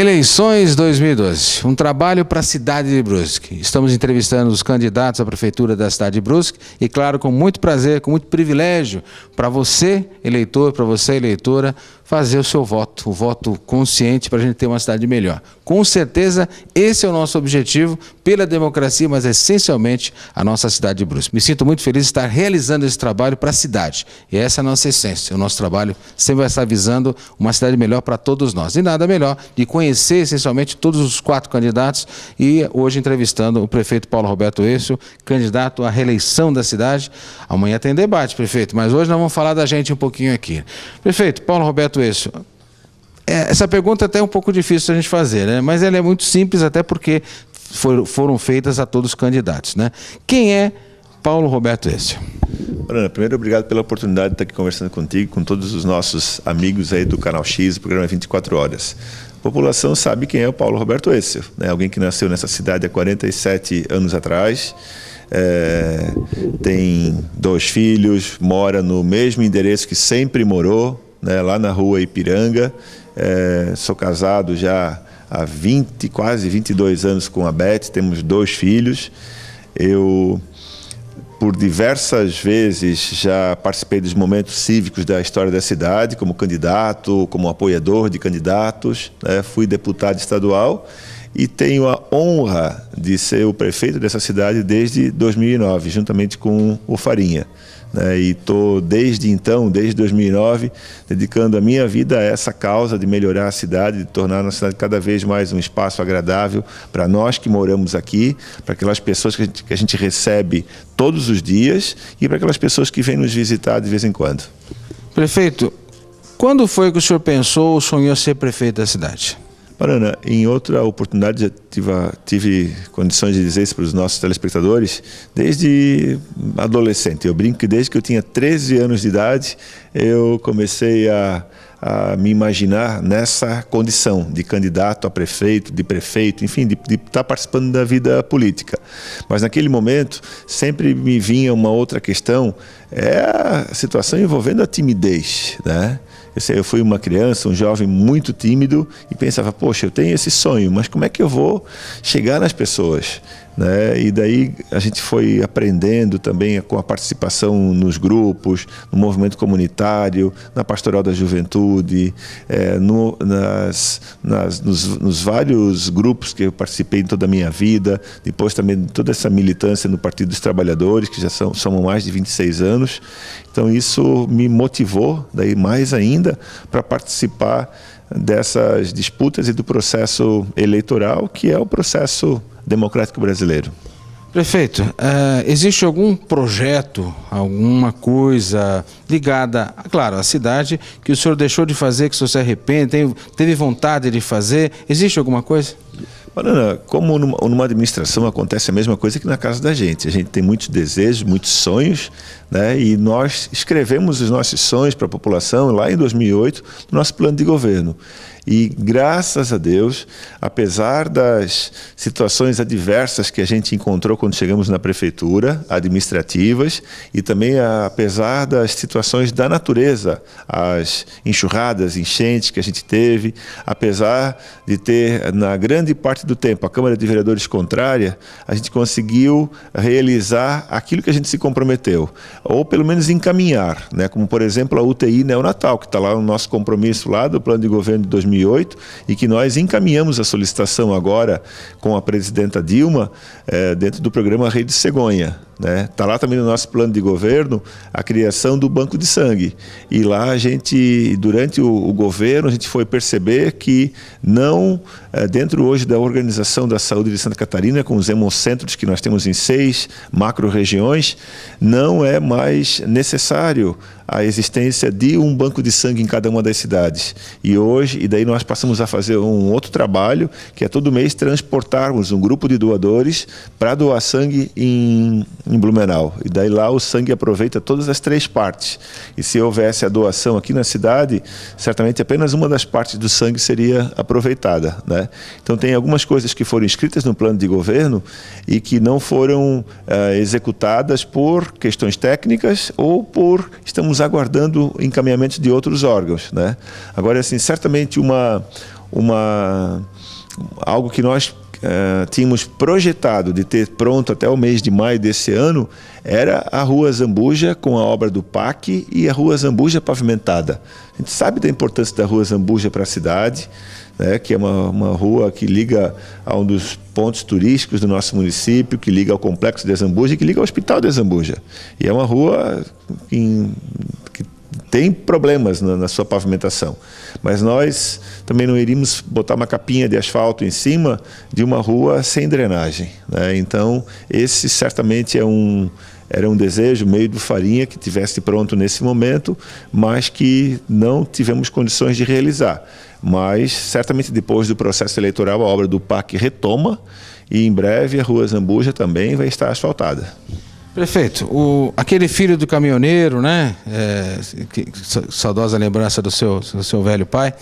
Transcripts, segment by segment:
Eleições 2012, um trabalho para a cidade de Brusque. Estamos entrevistando os candidatos à prefeitura da cidade de Brusque e, claro, com muito prazer, com muito privilégio, para você, eleitor, para você, eleitora, fazer o seu voto, o voto consciente para a gente ter uma cidade melhor. Com certeza, esse é o nosso objetivo, pela democracia, mas essencialmente a nossa cidade de Brusque. Me sinto muito feliz de estar realizando esse trabalho para a cidade. E essa é a nossa essência. O nosso trabalho sempre vai estar visando uma cidade melhor para todos nós. E nada melhor de conhecer essencialmente todos os 4 candidatos e hoje entrevistando o prefeito Paulo Roberto Êcio, candidato à reeleição da cidade. Amanhã tem debate, prefeito, mas hoje nós vamos falar da gente um pouquinho aqui. Prefeito Paulo Roberto Êcio, essa pergunta até é um pouco difícil a gente fazer, né? Mas ela é muito simples, até porque foram feitas a todos os candidatos, né? Quem é Paulo Roberto Êcio? Ana, primeiro, obrigado pela oportunidade de estar aqui conversando contigo, com todos os nossos amigos aí do Canal X, do programa 24 Horas. A população sabe quem é o Paulo Roberto Êcio, né? Alguém que nasceu nessa cidade há 47 anos atrás, tem 2 filhos, mora no mesmo endereço que sempre morou, né? Lá na rua Ipiranga. Sou casado já há quase 22 anos com a Beth, temos 2 filhos. Eu, por diversas vezes, já participei dos momentos cívicos da história da cidade, como candidato, como apoiador de candidatos, né? Fui deputado estadual e tenho a honra de ser o prefeito dessa cidade desde 2009, juntamente com o Farinha. E estou desde então, desde 2009, dedicando a minha vida a essa causa de melhorar a cidade, de tornar a nossa cidade cada vez mais um espaço agradável para nós que moramos aqui, para aquelas pessoas que a gente recebe todos os dias e para aquelas pessoas que vêm nos visitar de vez em quando. Prefeito, quando foi que o senhor pensou ou sonhou ser prefeito da cidade? Ana, em outra oportunidade já tive condições de dizer isso para os nossos telespectadores, desde adolescente. Eu brinco que desde que eu tinha 13 anos de idade, eu comecei a me imaginar nessa condição de candidato a prefeito, de prefeito, enfim, de estar participando da vida política. Mas naquele momento sempre me vinha uma outra questão, a situação envolvendo a timidez, né? Eu fui uma criança, um jovem muito tímido e pensava, poxa, eu tenho esse sonho, mas como é que eu vou chegar nas pessoas? Né? E daí a gente foi aprendendo também com a participação nos grupos, no movimento comunitário, na pastoral da juventude, nos vários grupos que eu participei em toda a minha vida, depois também toda essa militância no Partido dos Trabalhadores, que já são mais de 26 anos. Então isso me motivou, daí mais ainda, para participar dessas disputas e do processo eleitoral, que é o processo democrático brasileiro. Prefeito, existe algum projeto, alguma coisa ligada, claro, à cidade, que o senhor deixou de fazer, que o senhor se arrepende, teve vontade de fazer? Existe alguma coisa? Ana, como numa administração acontece a mesma coisa que na casa da gente. A gente tem muitos desejos, muitos sonhos, né? E nós escrevemos os nossos sonhos para a população lá em 2008, no nosso plano de governo. E graças a Deus, apesar das situações adversas que a gente encontrou quando chegamos na prefeitura, administrativas, e também apesar das situações da natureza, as enxurradas, enchentes que a gente teve, apesar de ter, na grande parte do tempo, a Câmara de Vereadores contrária, a gente conseguiu realizar aquilo que a gente se comprometeu, ou pelo menos encaminhar, né? Como por exemplo a UTI neonatal, que está lá no nosso compromisso lá do plano de governo de 2008, e que nós encaminhamos a solicitação agora com a presidenta Dilma dentro do programa Rede Cegonha. Está lá também no nosso plano de governo a criação do banco de sangue. E lá a gente, durante o governo, a gente foi perceber que não, dentro hoje da Organização da Saúde de Santa Catarina, com os hemocentros que nós temos em 6 macro-regiões, não é mais necessário a existência de um banco de sangue em cada uma das cidades. E daí nós passamos a fazer um outro trabalho, que é todo mês transportarmos um grupo de doadores para doar sangue em Blumenau. E daí lá o sangue aproveita todas as 3 partes. E se houvesse a doação aqui na cidade, certamente apenas uma das partes do sangue seria aproveitada, né? Então tem algumas coisas que foram escritas no plano de governo e que não foram executadas por questões técnicas ou por estamos aguardando encaminhamentos de outros órgãos, né? Agora, assim, certamente algo que nós tínhamos projetado de ter pronto até o mês de maio desse ano, era a Rua Zambuja com a obra do PAC e a Rua Zambuja pavimentada. A gente sabe da importância da Rua Zambuja para a cidade, né, que é uma rua que liga a um dos pontos turísticos do nosso município, que liga ao Complexo de Zambuja e que liga ao Hospital de Zambuja. E é uma rua que tem problemas na sua pavimentação. Mas nós também não iríamos botar uma capinha de asfalto em cima de uma rua sem drenagem, né? Então, esse certamente era um desejo meio do Farinha que tivesse pronto nesse momento, mas que não tivemos condições de realizar. Mas, certamente, depois do processo eleitoral, a obra do PAC retoma e, em breve, a Rua Zambuja também vai estar asfaltada. Prefeito, aquele filho do caminhoneiro, né? Saudosa lembrança do seu velho pai.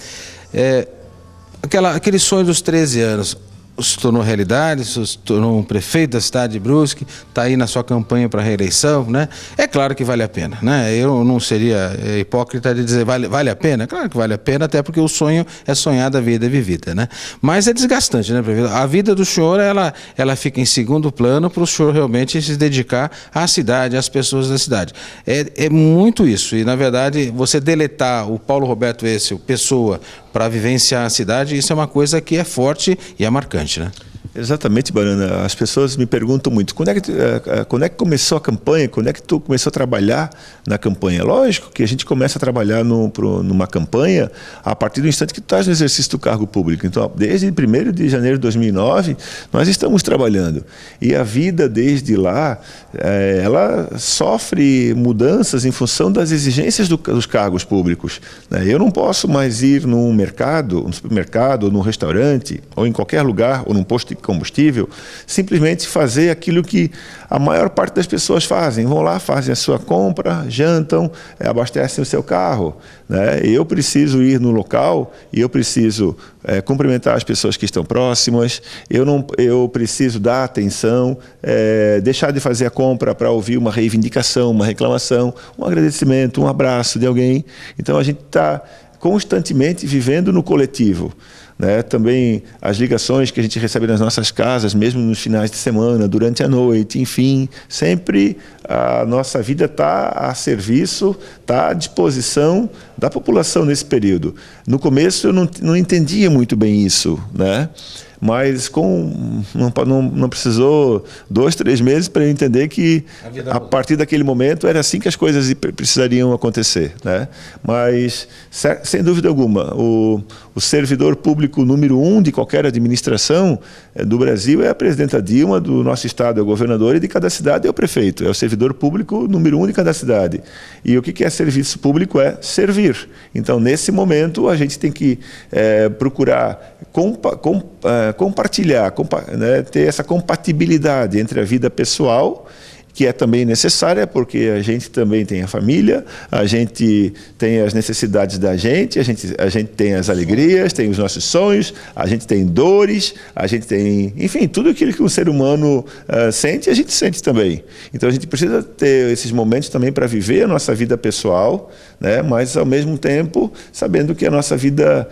Aquele sonho dos 13 anos se tornou realidade, se tornou um prefeito da cidade de Brusque, está aí na sua campanha para a reeleição, né? É claro que vale a pena, né? Eu não seria hipócrita de dizer vale a pena. Claro que vale a pena, até porque o sonho é sonhado, a vida é vivida, né? Mas é desgastante, né, prefeito? A vida do senhor, ela fica em segundo plano para o senhor realmente se dedicar à cidade, às pessoas da cidade. É muito isso, e na verdade você deletar o Paulo Roberto Wessel, pessoa, para vivenciar a cidade, isso é uma coisa que é forte e é marcante, né? Exatamente, Banana. As pessoas me perguntam muito, quando é que começou a campanha? Quando é que tu começou a trabalhar na campanha? Lógico que a gente começa a trabalhar numa campanha a partir do instante que tu estás no exercício do cargo público. Então, desde 1º de janeiro de 2009, nós estamos trabalhando. E a vida desde lá, ela sofre mudanças em função das exigências dos cargos públicos, né? Eu não posso mais ir num mercado, no supermercado, ou num restaurante, ou em qualquer lugar, ou num posto de combustível, simplesmente fazer aquilo que a maior parte das pessoas fazem. Vão lá, fazem a sua compra, jantam, abastecem o seu carro, né? Eu preciso ir no local e eu preciso cumprimentar as pessoas que estão próximas, eu preciso dar atenção, deixar de fazer a compra para ouvir uma reivindicação, uma reclamação, um agradecimento, um abraço de alguém. Então a gente está constantemente vivendo no coletivo, né? Também as ligações que a gente recebe nas nossas casas, mesmo nos finais de semana, durante a noite, enfim, sempre a nossa vida está a serviço, está à disposição da população nesse período. No começo eu não entendia muito bem isso, né? Mas não precisou 2, 3 meses para eu entender que a partir daquele momento era assim que as coisas precisariam acontecer, né? Mas, sem dúvida alguma, o servidor público número 1 de qualquer administração do Brasil é a presidenta Dilma, do nosso estado é o governador, e de cada cidade é o prefeito. É o servidor público número 1 de cada cidade. E o que é serviço público? É servir. Então, nesse momento, a gente tem que procurar compartilhar, né, ter essa compatibilidade entre a vida pessoal, que é também necessária, porque a gente também tem a família, a gente tem as necessidades da gente, a gente tem as alegrias, tem os nossos sonhos, a gente tem dores, a gente tem, enfim, tudo aquilo que um ser humano sente, a gente sente também. Então a gente precisa ter esses momentos também para viver a nossa vida pessoal, né, mas ao mesmo tempo sabendo que a nossa vida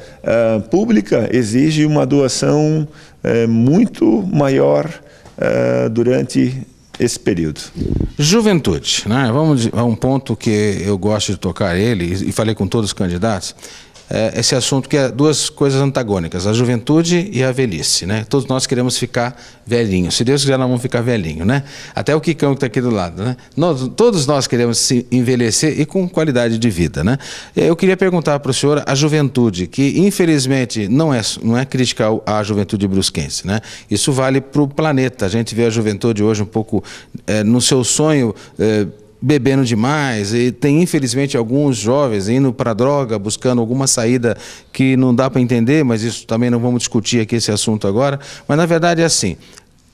pública exige uma doação muito maior durante esse período. Juventude, né? Vamos a um ponto que eu gosto de tocar ele, e falei com todos os candidatos, esse assunto que é duas coisas antagônicas, a juventude e a velhice, né? Todos nós queremos ficar velhinhos, se Deus quiser nós vamos ficar velhinho, né? Até o Kikão que está aqui do lado, né? Todos nós queremos se envelhecer e com qualidade de vida, né? Eu queria perguntar para o senhor a juventude, que infelizmente não é criticar a juventude brusquense, né? Isso vale para o planeta, a gente vê a juventude hoje um pouco no seu sonho, bebendo demais, e tem infelizmente alguns jovens indo para a droga, buscando alguma saída que não dá para entender, mas isso também não vamos discutir aqui esse assunto agora, mas na verdade é assim,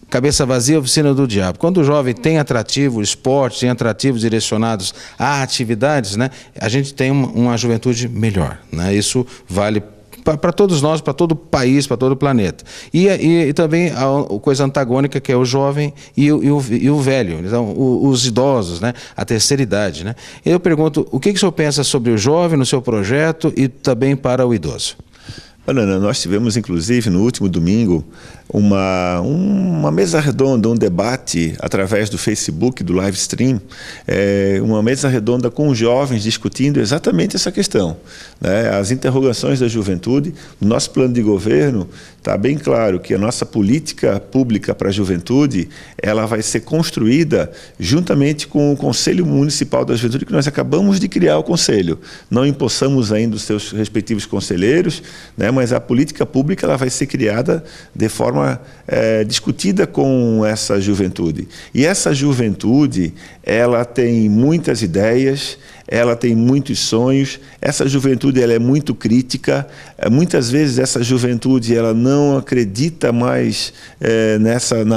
cabeça vazia, oficina do diabo. Quando o jovem tem atrativo, esporte, tem atrativos direcionados a atividades, né, a gente tem uma juventude melhor, né? Isso vale para todos nós, para todo o país, para todo o planeta. E também a coisa antagônica, que é o jovem e o velho, então, os idosos, né? A terceira idade, né? Eu pergunto, o que o senhor pensa sobre o jovem no seu projeto e também para o idoso? Ana, nós tivemos, inclusive, no último domingo, uma mesa redonda, um debate através do Facebook, do live stream, uma mesa redonda com jovens discutindo exatamente essa questão, né? As interrogações da juventude. No nosso plano de governo está bem claro que a nossa política pública para a juventude ela vai ser construída juntamente com o Conselho Municipal da Juventude, que nós acabamos de criar o Conselho. Não empossamos ainda os seus respectivos conselheiros, né? Mas a política pública ela vai ser criada de forma discutida com essa juventude. E essa juventude, ela tem muitas ideias, ela tem muitos sonhos, essa juventude ela é muito crítica, muitas vezes essa juventude ela não acredita mais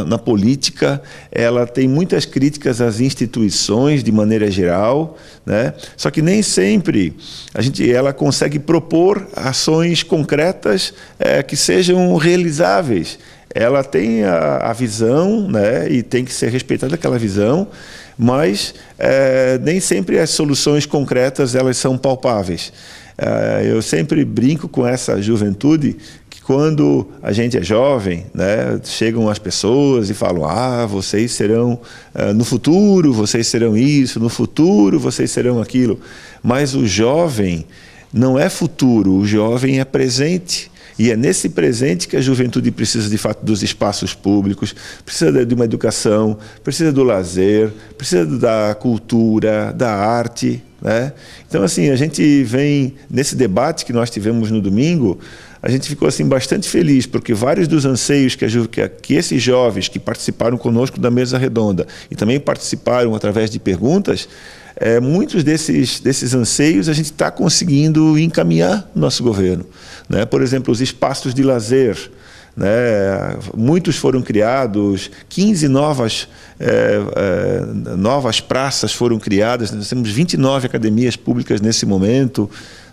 na política, ela tem muitas críticas às instituições de maneira geral, né? Só que nem sempre ela consegue propor ações concretas que sejam realizáveis. Ela tem a visão, né, e tem que ser respeitada aquela visão, mas nem sempre as soluções concretas elas são palpáveis. Eu sempre brinco com essa juventude que quando a gente é jovem, né, chegam as pessoas e falam: vocês serão no futuro, vocês serão isso, no futuro vocês serão aquilo. Mas o jovem não é futuro, o jovem é presente. E é nesse presente que a juventude precisa, de fato, dos espaços públicos, precisa de uma educação, precisa do lazer, precisa da cultura, da arte, né? Então, assim, a gente vem, nesse debate que nós tivemos no domingo, a gente ficou assim, bastante feliz, porque vários dos anseios que esses jovens que participaram conosco da mesa redonda e também participaram através de perguntas, muitos desses anseios a gente está conseguindo encaminhar no nosso governo, né? Por exemplo, os espaços de lazer, né? Muitos foram criados, 15 novas praças foram criadas, nós temos 29 academias públicas nesse momento,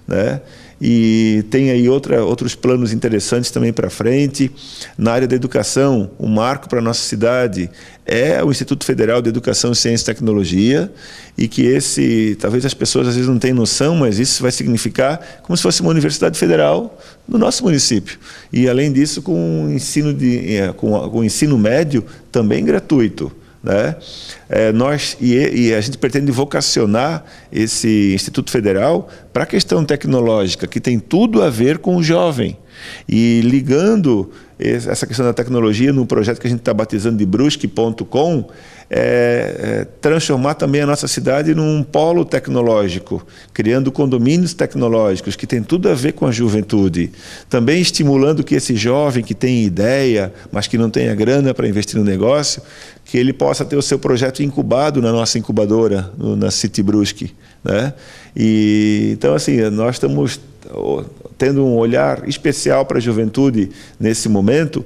né? E tem aí outros planos interessantes também para frente. Na área da educação, um marco para a nossa cidade é o Instituto Federal de Educação, Ciência e Tecnologia, e que talvez as pessoas às vezes não tenham noção, mas isso vai significar como se fosse uma universidade federal no nosso município. E além disso, com o ensino médio também gratuito, né? E a gente pretende vocacionar esse Instituto Federal para a questão tecnológica, que tem tudo a ver com o jovem. E ligando essa questão da tecnologia no projeto que a gente está batizando de Brusque.com, transformar também a nossa cidade num polo tecnológico, criando condomínios tecnológicos, que tem tudo a ver com a juventude. Também estimulando que esse jovem que tem ideia, mas que não tenha grana para investir no negócio, que ele possa ter o seu projeto incubado na nossa incubadora, na City Brusque, né? E, então, assim, nós estamos tendo um olhar especial para a juventude nesse momento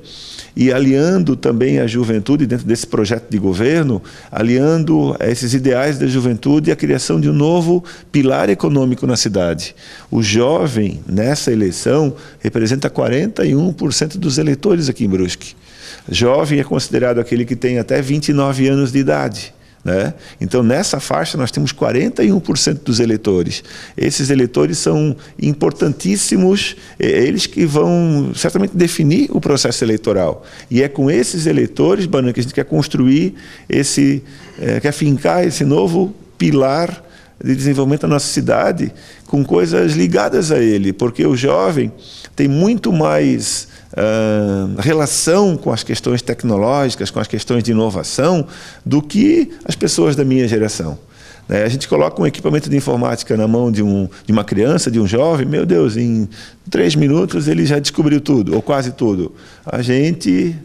e aliando também a juventude dentro desse projeto de governo, aliando esses ideais da juventude à criação de um novo pilar econômico na cidade. O jovem, nessa eleição, representa 41% dos eleitores aqui em Brusque. Jovem é considerado aquele que tem até 29 anos de idade, né? Então, nessa faixa, nós temos 41% dos eleitores. Esses eleitores são importantíssimos, eles que vão certamente definir o processo eleitoral. E é com esses eleitores, Banana, que a gente quer construir quer fincar esse novo pilar de desenvolvimento da nossa cidade com coisas ligadas a ele, porque o jovem tem muito mais relação com as questões tecnológicas, com as questões de inovação, do que as pessoas da minha geração. A gente coloca um equipamento de informática na mão de uma criança, de um jovem, meu Deus, em 3 minutos ele já descobriu tudo, ou quase tudo. A gente,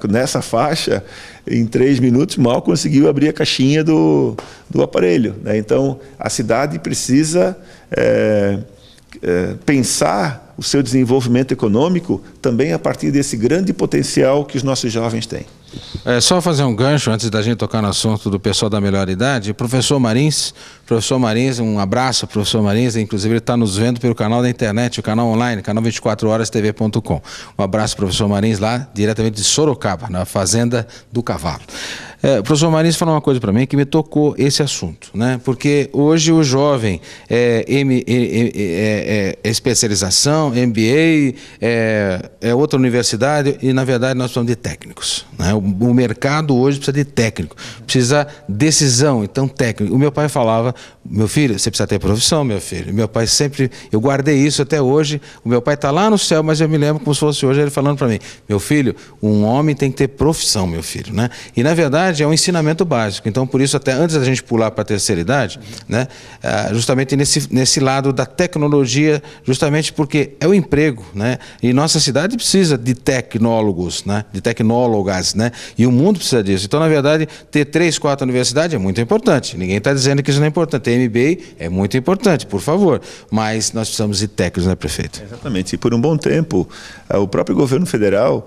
nessa faixa, em 3 minutos, mal conseguiu abrir a caixinha do aparelho, né? Então, a cidade precisa pensar o seu desenvolvimento econômico também a partir desse grande potencial que os nossos jovens têm. Só fazer um gancho antes da gente tocar no assunto do pessoal da melhor idade. Professor Marins, um abraço, professor Marins, inclusive ele está nos vendo pelo canal da internet, o canal online, canal 24horastv.com. Um abraço, professor Marins, lá diretamente de Sorocaba, na Fazenda do Cavalo. O professor Marins falou uma coisa para mim que me tocou esse assunto, né? Porque hoje o jovem especialização, MBA, outra universidade e, na verdade, nós precisamos de técnicos, né? O mercado hoje precisa de técnico, precisa decisão, então técnico. O meu pai falava, meu filho, você precisa ter profissão, meu filho. Meu pai sempre, eu guardei isso até hoje, o meu pai está lá no céu, mas eu me lembro como se fosse hoje ele falando para mim, meu filho, um homem tem que ter profissão, meu filho, né? E na verdade é um ensinamento básico, então por isso até antes da gente pular para a terceira idade, né? Justamente nesse lado da tecnologia, justamente porque é o emprego, né? E nossa cidade precisa de tecnólogos, né? De tecnólogas, né? E o mundo precisa disso, então na verdade ter 3, 4 universidades é muito importante, ninguém está dizendo que isso não é importante, ter MBA é muito importante, por favor, mas nós precisamos de técnicos, né, prefeito? Exatamente, e por um bom tempo o próprio governo federal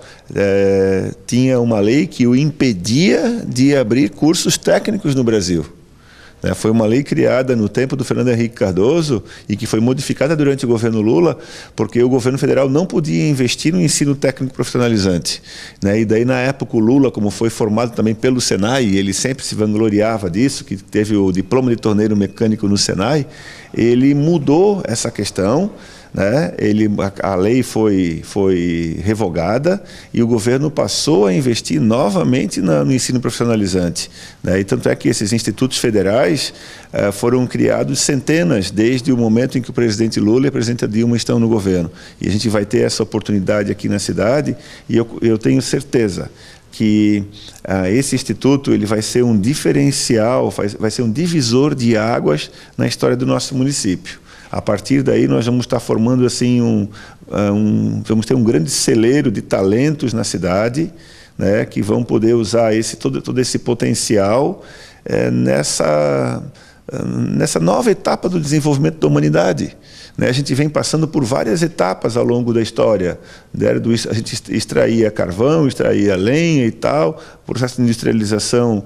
tinha uma lei que o impedia de abrir cursos técnicos no Brasil. Foi uma lei criada no tempo do Fernando Henrique Cardoso e que foi modificada durante o governo Lula, porque o governo federal não podia investir no ensino técnico profissionalizante. E daí, na época, o Lula, como foi formado também pelo Senai, ele sempre se vangloriava disso, que teve o diploma de torneiro mecânico no Senai, ele mudou essa questão. A lei foi revogada e o governo passou a investir novamente no ensino profissionalizante. E tanto é que esses institutos federais foram criados centenas desde o momento em que o presidente Lula e a presidenta Dilma estão no governo. E a gente vai ter essa oportunidade aqui na cidade e eu tenho certeza que esse instituto ele vai ser um diferencial, vai ser um divisor de águas na história do nosso município. A partir daí nós vamos estar formando assim vamos ter um grande celeiro de talentos na cidade, que vão poder usar todo esse potencial nessa nova etapa do desenvolvimento da humanidade. A gente vem passando por várias etapas ao longo da história. A gente extraía carvão, extraía lenha e tal, o processo de industrialização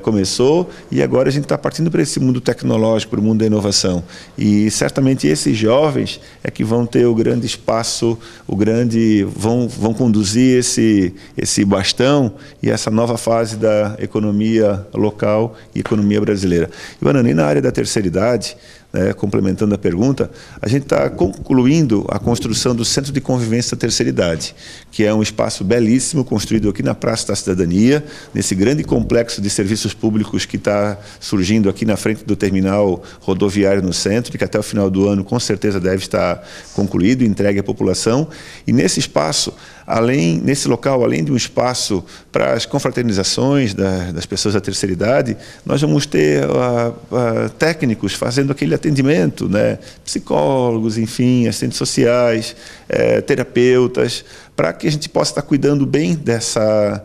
começou e agora a gente está partindo para esse mundo tecnológico, para o mundo da inovação. E certamente esses jovens é que vão ter o grande espaço, vão conduzir esse bastão e essa nova fase da economia local e economia brasileira. E, Banana, e na área da terceira idade, complementando a pergunta, a gente está concluindo a construção do Centro de Convivência da Terceira Idade, que é um espaço belíssimo, construído aqui na Praça da Cidadania, nesse grande complexo de serviços públicos que está surgindo aqui na frente do terminal rodoviário no centro, e que até o final do ano, com certeza, deve estar concluído e entregue à população. E nesse espaço, nesse local, além de um espaço para as confraternizações das pessoas da terceira idade, nós vamos ter técnicos fazendo aquele atendimento, psicólogos, enfim, assistentes sociais, terapeutas, para que a gente possa estar cuidando bem dessa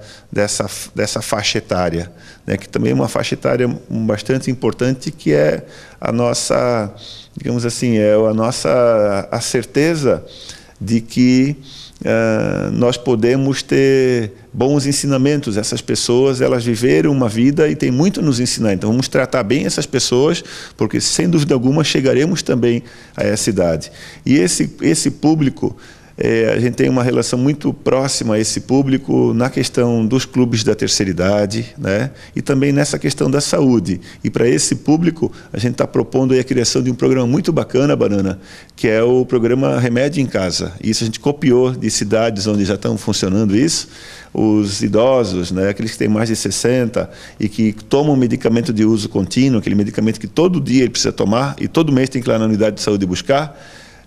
faixa etária, que também é uma faixa etária bastante importante, que é a nossa, digamos assim, a certeza de que nós podemos ter bons ensinamentos. Essas pessoas, elas viveram uma vida e têm muito a nos ensinar. Então, vamos tratar bem essas pessoas, porque, sem dúvida alguma, chegaremos também a essa idade. E esse público, a gente tem uma relação muito próxima a esse público na questão dos clubes da terceira idade, e também nessa questão da saúde. E para esse público, a gente está propondo aí a criação de um programa muito bacana, Banana, que é o programa Remédio em Casa. Isso a gente copiou de cidades onde já estão funcionando isso. Os idosos, aqueles que têm mais de 60 e que tomam medicamento de uso contínuo, aquele medicamento que todo dia ele precisa tomar e todo mês tem que ir lá na unidade de saúde buscar,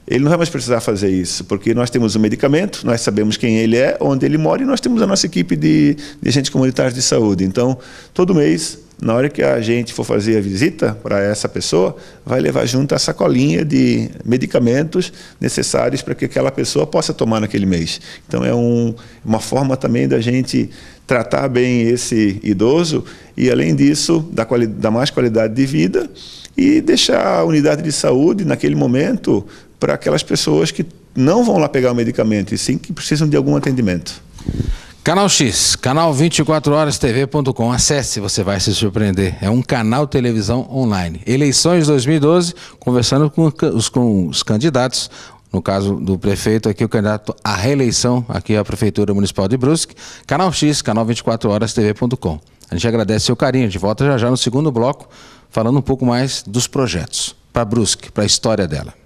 ele não vai mais precisar fazer isso, porque nós temos o medicamento, nós sabemos quem ele é, onde ele mora, e nós temos a nossa equipe de agentes comunitários de saúde. Então, todo mês, na hora que a gente for fazer a visita para essa pessoa, vai levar junto a sacolinha de medicamentos necessários para que aquela pessoa possa tomar naquele mês. Então, é uma forma também da gente tratar bem esse idoso e, além disso, dar mais qualidade de vida e deixar a unidade de saúde, naquele momento, para aquelas pessoas que não vão lá pegar o medicamento, e sim que precisam de algum atendimento. Canal X, canal 24horastv.com. Acesse, você vai se surpreender. É um canal de televisão online. Eleições 2012, conversando com os candidatos. No caso do prefeito aqui, o candidato à reeleição aqui à Prefeitura Municipal de Brusque. Canal X, canal 24horastv.com. A gente agradece seu carinho. A gente volta já já no segundo bloco, falando um pouco mais dos projetos para Brusque, para a história dela.